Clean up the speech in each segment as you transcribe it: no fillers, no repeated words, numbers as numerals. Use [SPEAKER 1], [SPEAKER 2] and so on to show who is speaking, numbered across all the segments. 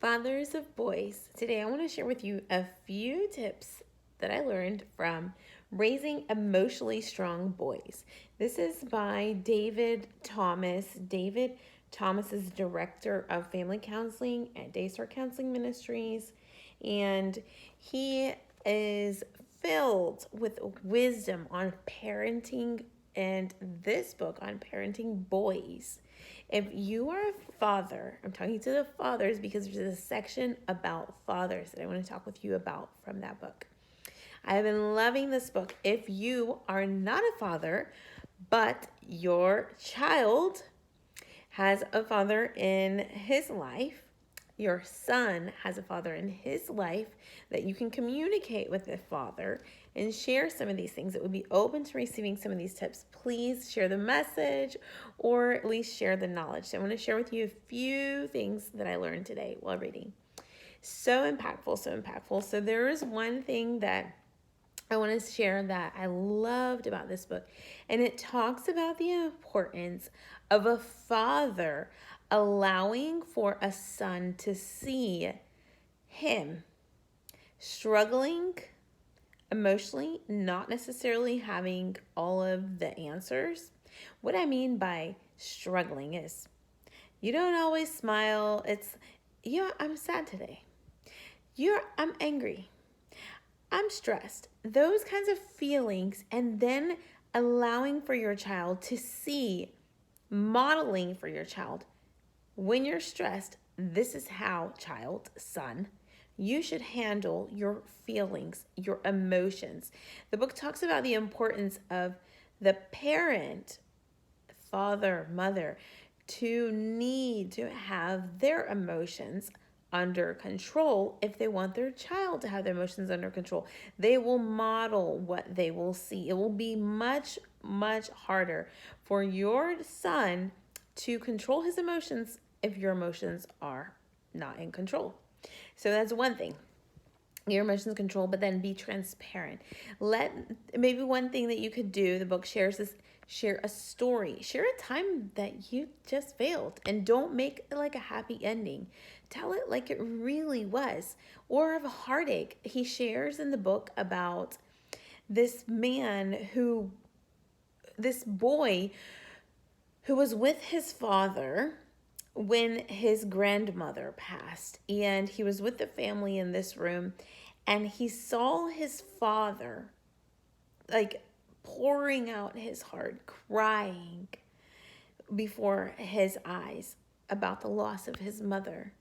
[SPEAKER 1] Fathers of boys. Today I want to share with you a few tips that I learned from Raising Emotionally Strong Boys. This is by David Thomas. David Thomas is director of family counseling at Daystar Counseling Ministries, and he is filled with wisdom on parenting and this book on parenting boys. If you are a father, I'm talking to the fathers because there's a section about fathers that I want to talk with you about from that book. I have been loving this book. If you are not a father, but your child has a father in his life, your son has a father in his life, that you can communicate with the father and share some of these things that would be open to receiving some of these tips, please share the message or at least share the knowledge. So I want to share with you a few things that I learned today while reading. So impactful, so impactful. So there is one thing that I want to share that I loved about this book, and it talks about the importance of a father allowing for a son to see him struggling emotionally, not necessarily having all of the answers. What I mean by struggling is you don't always smile. It's, I'm sad today. I'm angry. I'm stressed. Those kinds of feelings, and then allowing for your child to see, modeling for your child, when you're stressed, this is how, child, son, you should handle your feelings, your emotions. The book talks about the importance of the parent, father, mother, to need to have their emotions under control. If they want their child to have their emotions under control, they will model what they will see. It will be much, much harder for your son to control his emotions if your emotions are not in control. So that's one thing. Your emotions control, but then be transparent. Maybe one thing that you could do, the book shares is share a story. Share a time that you just failed, and don't make it like a happy ending. Tell it like it really was, or of a heartache. He shares in the book about this boy who was with his father when his grandmother passed, and he was with the family in this room, and he saw his father like pouring out his heart, crying before his eyes about the loss of his mother.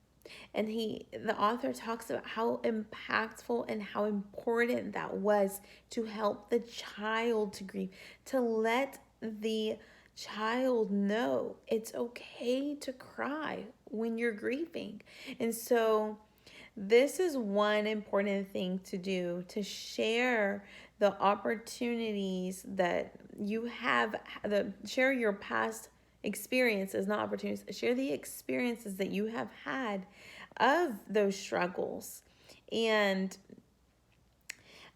[SPEAKER 1] And the author talks about how impactful and how important that was to help the child to grieve, to let the child know it's okay to cry when you're grieving. And so this is one important thing to do, to share the opportunities that you have, share your past experiences, not opportunities, share the experiences that you have had of those struggles, and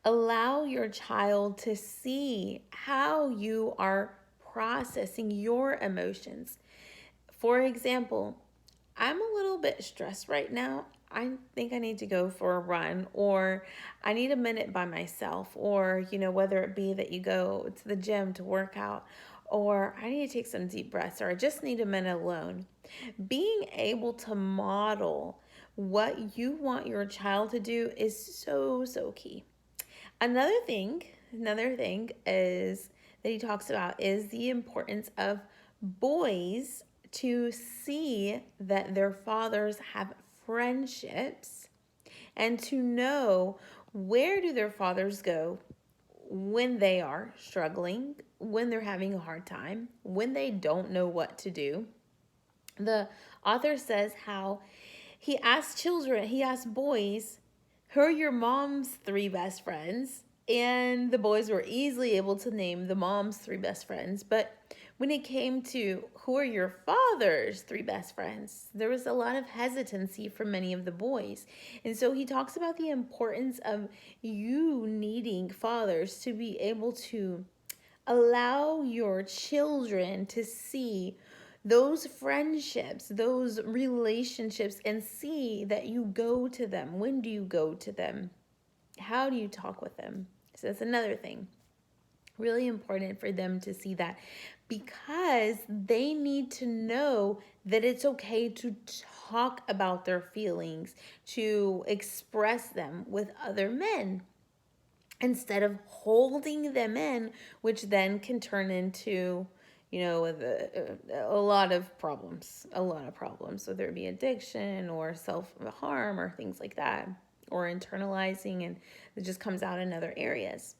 [SPEAKER 1] allow your child to see how you are processing your emotions. For example, I'm a little bit stressed right now. I think I need to go for a run, or I need a minute by myself, or, whether it be that you go to the gym to work out, or I need to take some deep breaths, or I just need a minute alone. Being able to model what you want your child to do is so, so key. Another thing is that he talks about is the importance of boys to see that their fathers have friendships, and to know where do their fathers go when they are struggling, when they're having a hard time, when they don't know what to do. The author says how he asked boys, who are your mom's three best friends? And the boys were easily able to name the mom's three best friends. But when it came to who are your father's three best friends, there was a lot of hesitancy from many of the boys. And so he talks about the importance of you needing fathers to be able to allow your children to see those friendships, those relationships, and see that you go to them. When do you go to them? How do you talk with them? So that's another thing. Really important for them to see that, because they need to know that it's okay to talk about their feelings, to express them with other men instead of holding them in, which then can turn into, a lot of problems, whether it be addiction or self-harm or things like that, or internalizing, and it just comes out in other areas.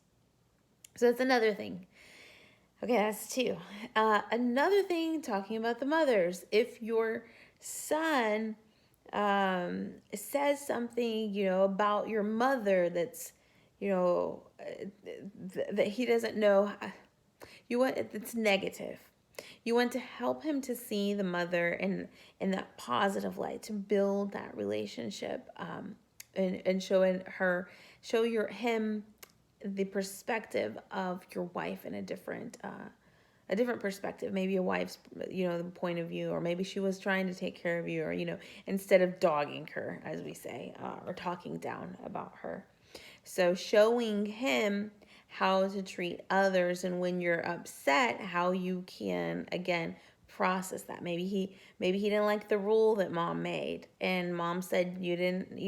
[SPEAKER 1] So that's another thing. Okay, that's two. Another thing, talking about the mothers. If your son says something, about your mother that's, that he doesn't know, it's negative. You want to help him to see the mother in that positive light, to build that relationship, and show him the perspective of your wife in a different perspective. Maybe a wife's, the point of view, or maybe she was trying to take care of you, or, instead of dogging her, as we say, or talking down about her. So showing him how to treat others, and when you're upset, how you can, again, process that. Maybe he didn't like the rule that mom made, and mom said you didn't,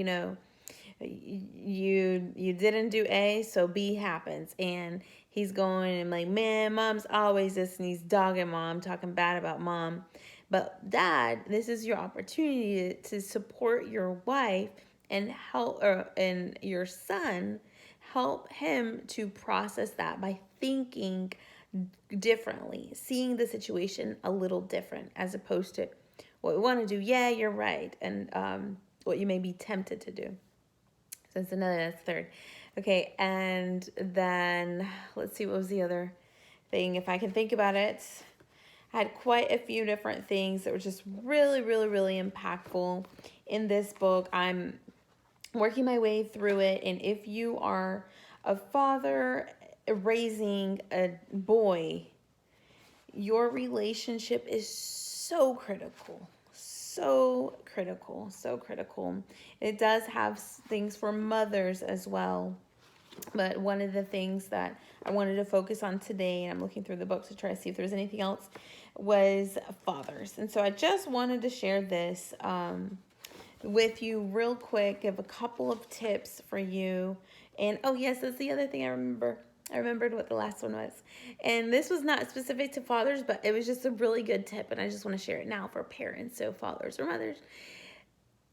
[SPEAKER 1] you didn't do A, so B happens. And he's going and like, man, mom's always this, and he's dogging mom, talking bad about mom. But dad, this is your opportunity to support your wife and help, and your son, help him to process that by thinking differently, seeing the situation a little different, as opposed to what we want to do. Yeah, you're right. And what you may be tempted to do. So that's third. Okay, and then let's see, what was the other thing? If I can think about it, I had quite a few different things that were just really, really, really impactful in this book. I'm working my way through it, and if you are a father raising a boy, your relationship is so critical. So critical, so critical. It does have things for mothers as well. But one of the things that I wanted to focus on today, and I'm looking through the book to try to see if there's anything else, was fathers. And so I just wanted to share this with you real quick, give a couple of tips for you. And oh yes, that's the other thing I remembered what the last one was. And this was not specific to fathers, but it was just a really good tip, and I just want to share it now for parents, so fathers or mothers.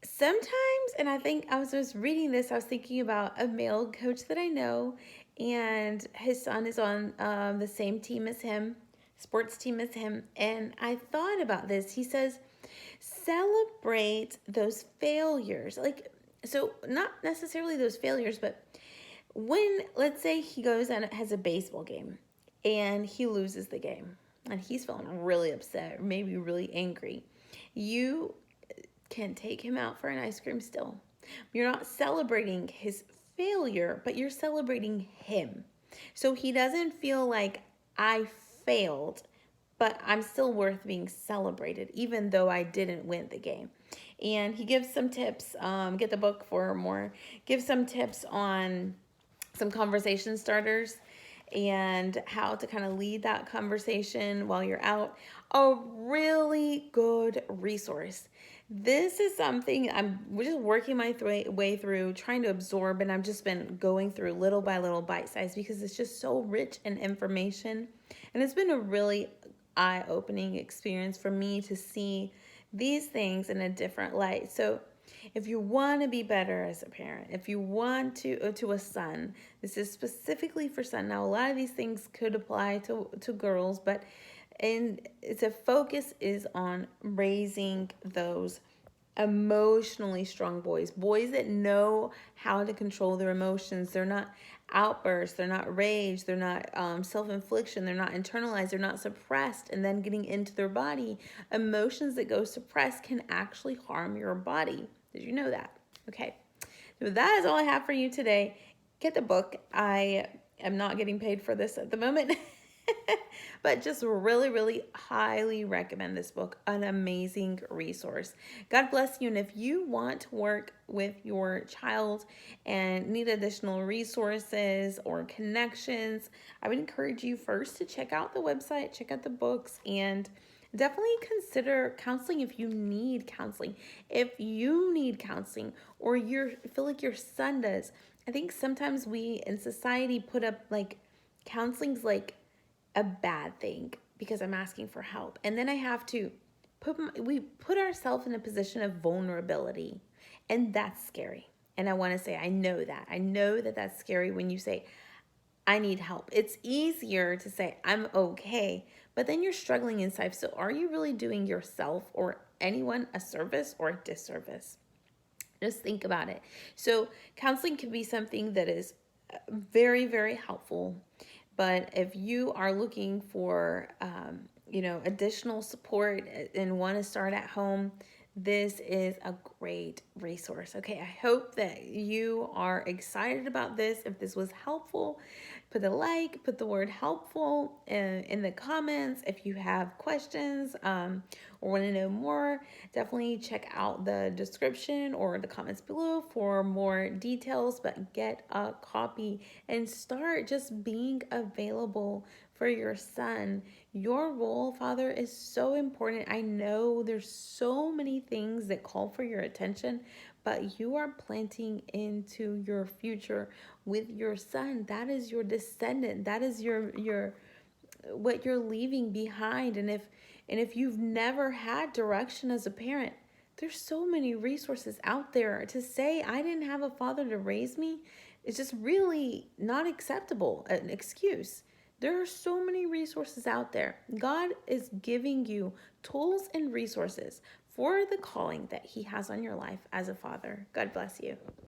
[SPEAKER 1] Sometimes, and I think I was just reading this, I was thinking about a male coach that I know, and his son is on the same team as him, sports team as him. And I thought about this. He says, celebrate those failures. Like, so not necessarily those failures, but when, let's say he goes and has a baseball game and he loses the game and he's feeling really upset, or maybe really angry, you can take him out for an ice cream still. You're not celebrating his failure, but you're celebrating him. So he doesn't feel like, I failed, but I'm still worth being celebrated, even though I didn't win the game. And he gives some tips, get the book for more, give some tips on some conversation starters and how to kind of lead that conversation while you're out. A really good resource. This is something I'm just working my way through, trying to absorb, and I've just been going through little by little, bite size, because it's just so rich in information. And it's been a really eye-opening experience for me to see these things in a different light. So if you want to be better as a parent, if you want to a son, this is specifically for son. Now, a lot of these things could apply to girls, but it's a focus is on raising those emotionally strong boys that know how to control their emotions. They're not outbursts, they're not rage, they're not self-infliction, they're not internalized, they're not suppressed and then getting into their body. Emotions that go suppressed can actually harm your body. Did you know that? Okay, so that is all I have for you today. Get the book. I am not getting paid for this at the moment. But just really, really highly recommend this book. An amazing resource. God bless you. And if you want to work with your child and need additional resources or connections, I would encourage you first to check out the website, check out the books, and definitely consider counseling if you need counseling. If you need counseling or you feel like your son does, I think sometimes we in society put up like counseling's like a bad thing because I'm asking for help. And then I have to we put ourselves in a position of vulnerability. And that's scary. And I want to say, I know that. I know that that's scary when you say, I need help. It's easier to say, I'm okay, but then you're struggling inside. So are you really doing yourself or anyone a service or a disservice? Just think about it. So counseling can be something that is very, very helpful. But if you are looking for, additional support and want to start at home, this is a great resource. Okay, I hope that you are excited about this. If this was helpful, put a like, put the word helpful in the comments. If you have questions or want to know more, definitely check out the description or the comments below for more details. But get a copy and start just being available for your son. Your role, Father, is so important. I know there's so many things that call for your attention, but you are planting into your future with your son. That is your descendant. That is your what you're leaving behind. And if you've never had direction as a parent, there's so many resources out there. To say I didn't have a father to raise me is just really not acceptable, an excuse. There are so many resources out there. God is giving you tools and resources for the calling that He has on your life as a father. God bless you.